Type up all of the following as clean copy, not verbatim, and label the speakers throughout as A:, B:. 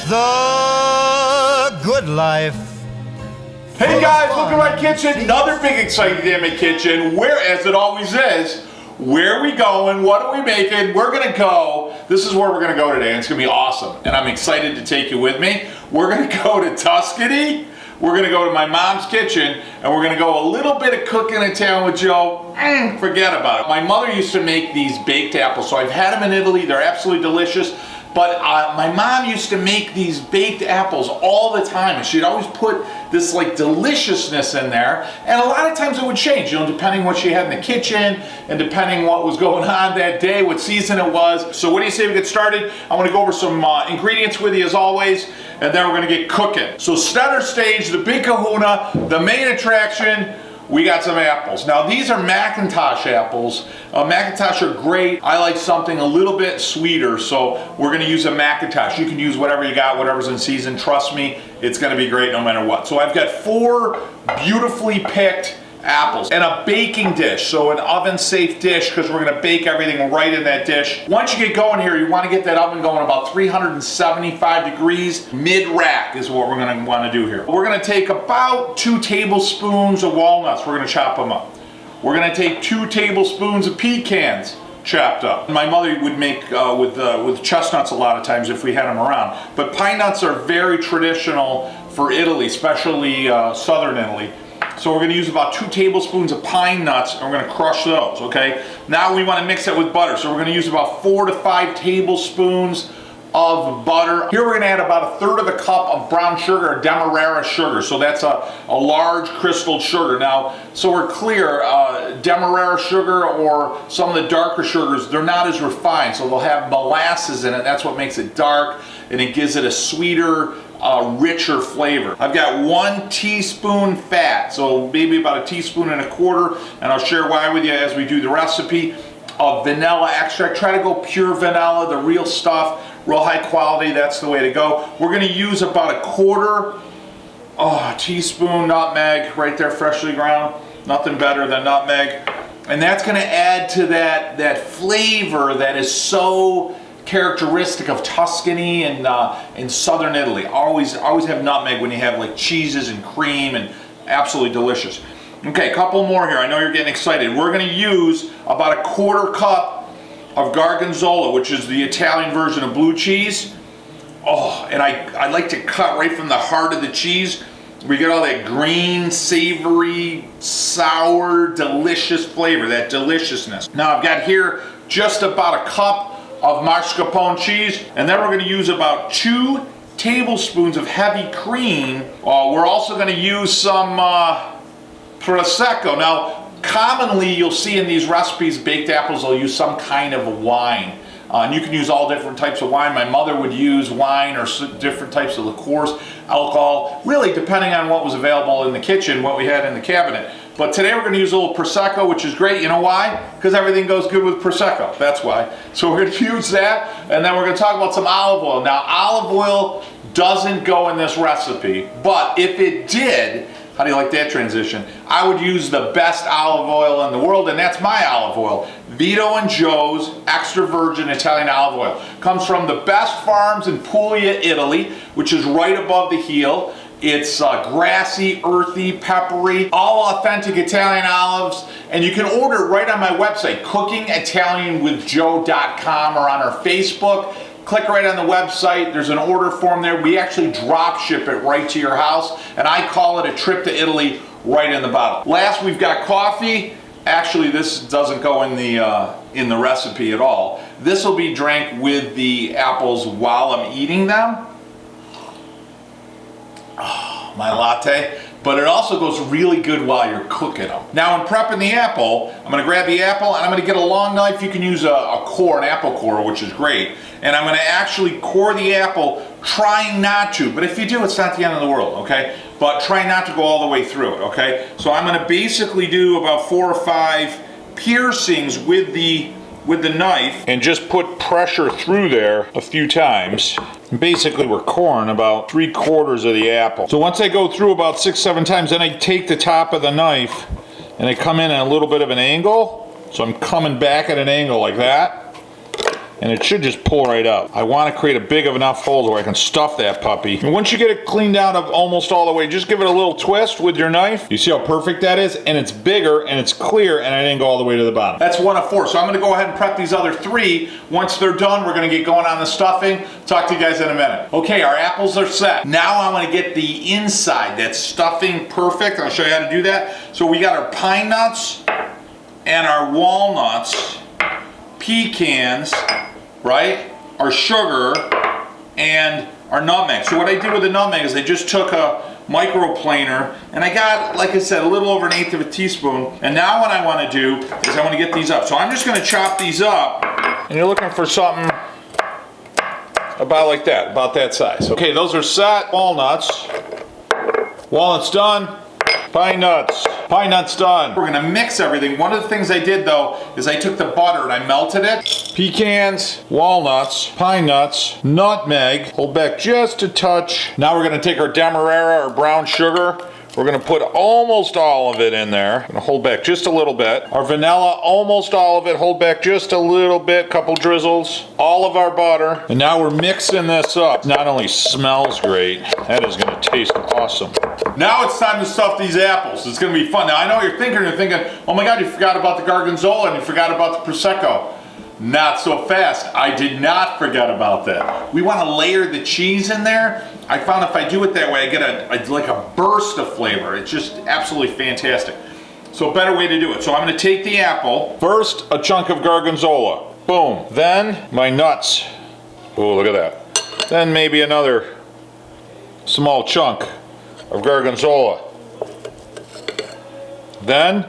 A: the good life.
B: Hey guys, look at my kitchen. Another big exciting day in my kitchen. Where, as it always is, where are we going? What are we making? We're gonna go. This is where we're gonna go today, and it's gonna be awesome. And I'm excited to take you with me. We're gonna go to Tuscany. We're gonna go to my mom's kitchen, and we're gonna go a little bit of cooking in town with Joe. Forget about it. My mother used to make these baked apples, so I've had them in Italy. They're absolutely delicious. But my mom used to make these baked apples all the time, and she'd always put this like deliciousness in there. And a lot of times it would change, you know, depending what she had in the kitchen and depending what was going on that day, what season it was. So what do you say we get started? I want to go over some ingredients with you as always, and then we're going to get cooking. So center stage, the big kahuna, the main attraction. We got some apples. Now these are McIntosh apples. McIntosh are great. I like something a little bit sweeter, so we're gonna use a McIntosh. You can use whatever you got, whatever's in season. Trust me, it's gonna be great no matter what. So I've got 4 beautifully picked apples and a baking dish, so an oven safe dish, because we're going to bake everything right in that dish. Once you get going here, you want to get that oven going about 375 degrees. Mid-rack is what we're going to want to do here. We're going to take about 2 tablespoons of walnuts. We're going to chop them up. We're going to take 2 tablespoons of pecans chopped up. My mother would make with chestnuts a lot of times if we had them around, but pine nuts are very traditional for Italy, especially southern Italy. So we're going to use about 2 tablespoons of pine nuts, and we're going to crush those, okay? Now we want to mix it with butter, so we're going to use about 4 to 5 tablespoons of butter. Here we're going to add about 1/3 of a cup of brown sugar, or demerara sugar, so that's a large crystal sugar. Now, so we're clear, demerara sugar or some of the darker sugars, they're not as refined, so they'll have molasses in it. That's what makes it dark, and it gives it a sweeter, richer flavor. I've got 1 teaspoon fat, so maybe about 1.25 teaspoons, and I'll share why with you as we do the recipe, of vanilla extract. Try to go pure vanilla, the real stuff, real high quality. That's the way to go. We're going to use about 1/4 teaspoon nutmeg right there, freshly ground. Nothing better than nutmeg. And that's going to add to that flavor that is so characteristic of Tuscany and in southern Italy. Always have nutmeg when you have like cheeses and cream, and absolutely delicious. Okay, a couple more here. I know you're getting excited. We're going to use about 1/4 cup of gorgonzola, which is the Italian version of blue cheese. Oh, and I like to cut right from the heart of the cheese. We get all that green, savory, sour, delicious flavor, that deliciousness. Now I've got here just about 1 cup of mascarpone cheese, and then we're going to use about 2 tablespoons of heavy cream. We're also going to use some prosecco. Now, commonly you'll see in these recipes, baked apples, they'll use some kind of a wine. And you can use all different types of wine. My mother would use wine or different types of liqueurs, alcohol, really depending on what was available in the kitchen, what we had in the cabinet. But today we're going to use a little Prosecco, which is great. You know why? Because everything goes good with Prosecco. That's why. So we're going to use that, and then we're going to talk about some olive oil. Now, olive oil doesn't go in this recipe, but if it did, how do you like that transition? I would use the best olive oil in the world, and that's my olive oil. Vito and Joe's extra virgin Italian olive oil. Comes from the best farms in Puglia, Italy, which is right above the heel. It's grassy, earthy, peppery, all authentic Italian olives, and you can order it right on my website, cookingitalianwithjoe.com, or on our Facebook. Click right on the website. There's an order form there. We actually drop ship it right to your house, and I call it a trip to Italy right in the bottle. Last, we've got coffee. Actually, this doesn't go in the recipe at all. This will be drank with the apples while I'm eating them. Oh, my latte. But it also goes really good while you're cooking them. Now, in prepping the apple, I'm going to grab the apple, and I'm going to get a long knife. You can use a core, an apple core, which is great. And I'm going to actually core the apple, trying not to. But if you do, it's not the end of the world, okay? But try not to go all the way through it, okay? So I'm going to basically do about 4 or 5 piercings with the knife, and just put pressure through there a few times. Basically, we're coring about 3/4 of the apple. So once I go through about 6, 7 times, then I take the top of the knife and I come in at a little bit of an angle. So I'm coming back at an angle like that. and it should just pull right out. I want to create a big enough hole where I can stuff that puppy. And once you get it cleaned out of almost all the way, just give it a little twist with your knife. You see how perfect that is? And it's bigger and it's clear, and I didn't go all the way to the bottom. That's 1 of 4. So I'm going to go ahead and prep these other 3. Once they're done, we're going to get going on the stuffing. Talk to you guys in a minute. Okay, our apples are set. Now I want to get the inside, that stuffing perfect. I'll show you how to do that. So we got our pine nuts and our walnuts, pecans, right? Our sugar and our nutmeg. So what I did with the nutmeg is I just took a microplaner and I got, like I said, a little over 1/8 of a teaspoon. And now what I want to do is I want to get these up. So I'm just going to chop these up, and you're looking for something about like that, about that size. Okay, those are set. Walnuts. Walnuts done. Pine nuts. Pine nuts done. We're gonna mix everything. One of the things I did though is I took the butter and I melted it. Pecans, walnuts, pine nuts, nutmeg. Hold back just a touch. Now we're gonna take our demerara or brown sugar. We're gonna put almost all of it in there. Gonna hold back just a little bit. Our vanilla, almost all of it. Hold back just a little bit, couple drizzles. All of our butter. And now we're mixing this up. Not only smells great, that is gonna taste awesome. Now it's time to stuff these apples. It's gonna be fun. Now I know what you're thinking, oh my God, you forgot about the gorgonzola and you forgot about the Prosecco. Not so fast. I did not forget about that. We want to layer the cheese in there. I found if I do it that way, I get like a burst of flavor. It's just absolutely fantastic. So a better way to do it. So I'm going to take the apple. First, a chunk of gorgonzola. Boom. Then my nuts. Oh, look at that. Then maybe another small chunk of gorgonzola. Then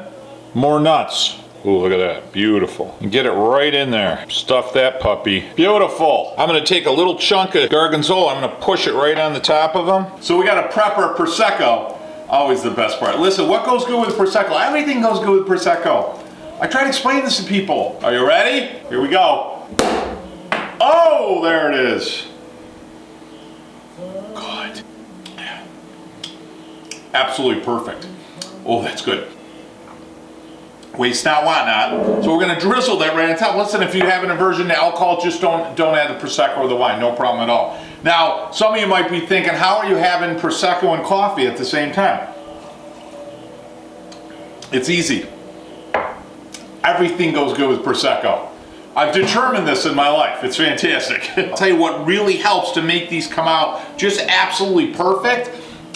B: more nuts. Ooh, look at that. Beautiful. And get it right in there. Stuff that puppy. Beautiful. I'm going to take a little chunk of gorgonzola. I'm going to push it right on the top of them. So we got a prepper Prosecco. Always the best part. Listen, what goes good with Prosecco? Everything goes good with Prosecco. I try to explain this to people. Are you ready? Here we go. Oh, there it is. Good. Absolutely perfect. Oh, that's good. Waste not, want not. So we're going to drizzle that right on top. Listen, if you have an aversion to alcohol, just don't add the Prosecco or the wine. No problem at all. Now, some of you might be thinking, how are you having Prosecco and coffee at the same time? It's easy. Everything goes good with Prosecco. I've determined this in my life. It's fantastic. I'll tell you what really helps to make these come out just absolutely perfect.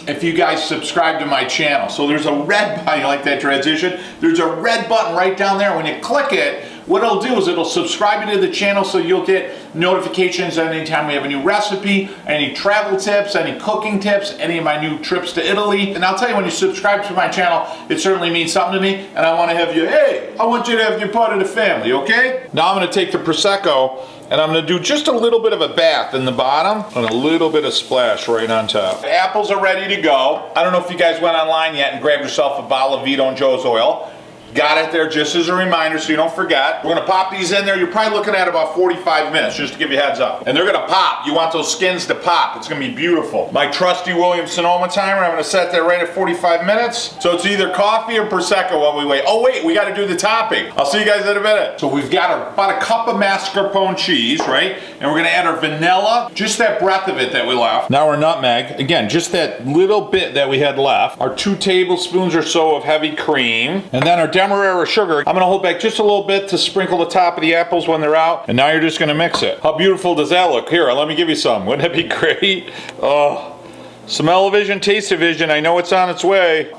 B: If you guys subscribe to my channel. So there's a red button, you like that transition? There's a red button right down there. When you click it, what it'll do is it'll subscribe you to the channel so you'll get notifications anytime we have a new recipe, any travel tips, any cooking tips, any of my new trips to Italy. And I'll tell you, when you subscribe to my channel, it certainly means something to me, and I want to have you, hey, I want you to have you part of the family, okay? Now I'm going to take the Prosecco, and I'm going to do just a little bit of a bath in the bottom and a little bit of splash right on top. The apples are ready to go. I don't know if you guys went online yet and grabbed yourself a bottle of Vito and Joe's oil. Got it there just as a reminder so you don't forget. We're going to pop these in there. You're probably looking at about 45 minutes, just to give you a heads up. And they're going to pop. You want those skins to pop. It's going to be beautiful. My trusty Williams-Sonoma timer, I'm going to set that right at 45 minutes. So it's either coffee or Prosecco while we wait. Oh wait, we got to do the topping. I'll see you guys in a minute. So we've got about a cup of mascarpone cheese, right? And we're going to add our vanilla, just that breath of it that we left. Now our nutmeg, again, just that little bit that we had left. Our 2 tablespoons or so of heavy cream. And then our demerara sugar. I'm going to hold back just a little bit to sprinkle the top of the apples when they're out. And now you're just going to mix it. How beautiful does that look? Here, let me give you some. Wouldn't that be great? Oh, smell-o-vision, taste-o-vision. I know it's on its way.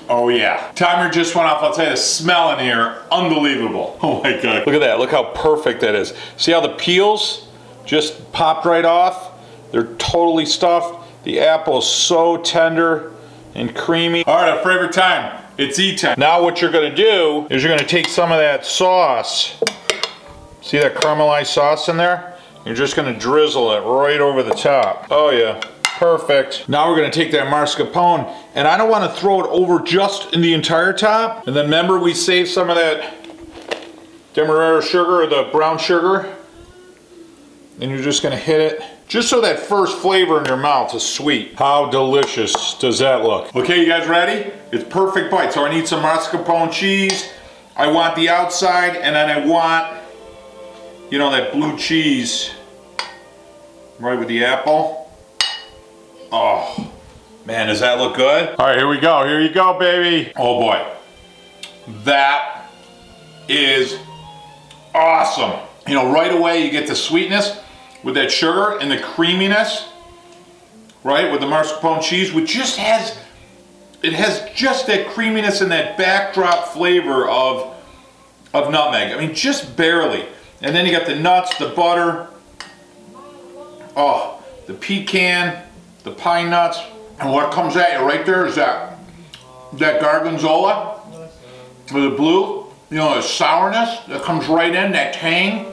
B: Oh yeah. Timer just went off. I'll tell you, the smell in here, unbelievable. Oh my God. Look at that. Look how perfect that is. See how the peels just popped right off? They're totally stuffed. The apple is so tender and creamy. All right, our favorite time. It's eat time. Now what you're gonna do is you're gonna take some of that sauce. See that caramelized sauce in there? You're just gonna drizzle it right over the top. Oh yeah, perfect. Now we're gonna take that mascarpone, and I don't wanna throw it over just in the entire top. And then remember, we saved some of that demerara sugar or the brown sugar. And you're just gonna hit it. Just so that first flavor in your mouth is sweet. How delicious does that look? Okay, you guys ready? It's perfect bite. So I need some mascarpone cheese, I want the outside, and then I want, you know, that blue cheese right with the apple. Oh, man, does that look good? All right, here we go. Here you go, baby. Oh boy, that is awesome. You know, right away you get the sweetness with that sugar and the creaminess, right, with the mascarpone cheese, which just has, it has just that creaminess and that backdrop flavor of nutmeg. I mean, just barely. And then you got the nuts, the butter, oh, the pecan, the pine nuts, and what comes at you right there is that gorgonzola with the blue, you know, the sourness that comes right in, that tang,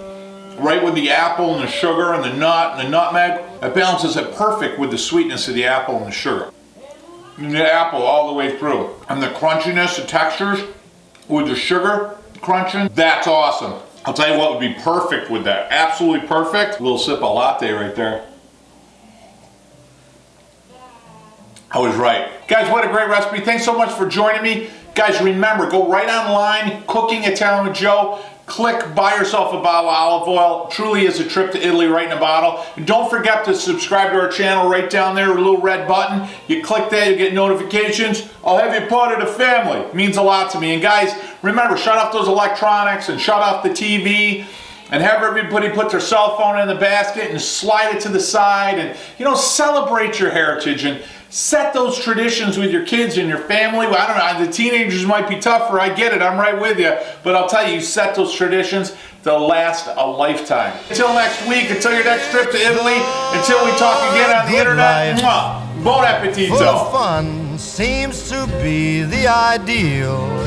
B: right with the apple and the sugar and the nut and the nutmeg. It balances it perfect with the sweetness of the apple and the sugar. And the apple all the way through. And the crunchiness, the textures with the sugar crunching, that's awesome. I'll tell you what would be perfect with that. Absolutely perfect. A little sip of latte right there. I was right. Guys, what a great recipe. Thanks so much for joining me. Guys, remember, go right online, Cooking Italian with Joe. Click, buy yourself a bottle of olive oil. Truly is a trip to Italy right in a bottle. And don't forget to subscribe to our channel right down there, a little red button. You click that, you get notifications. I'll have you part of the family. It means a lot to me. And guys, remember, shut off those electronics and shut off the TV. And have everybody put their cell phone in the basket and slide it to the side. And, you know, celebrate your heritage and set those traditions with your kids and your family. Well, I don't know, the teenagers might be tougher, I get it, I'm right with you. But I'll tell you, you set those traditions, they'll last a lifetime. Until next week, until your next trip to Italy, until we talk again on the internet, buon appetito.
A: Full of fun seems to be the ideal.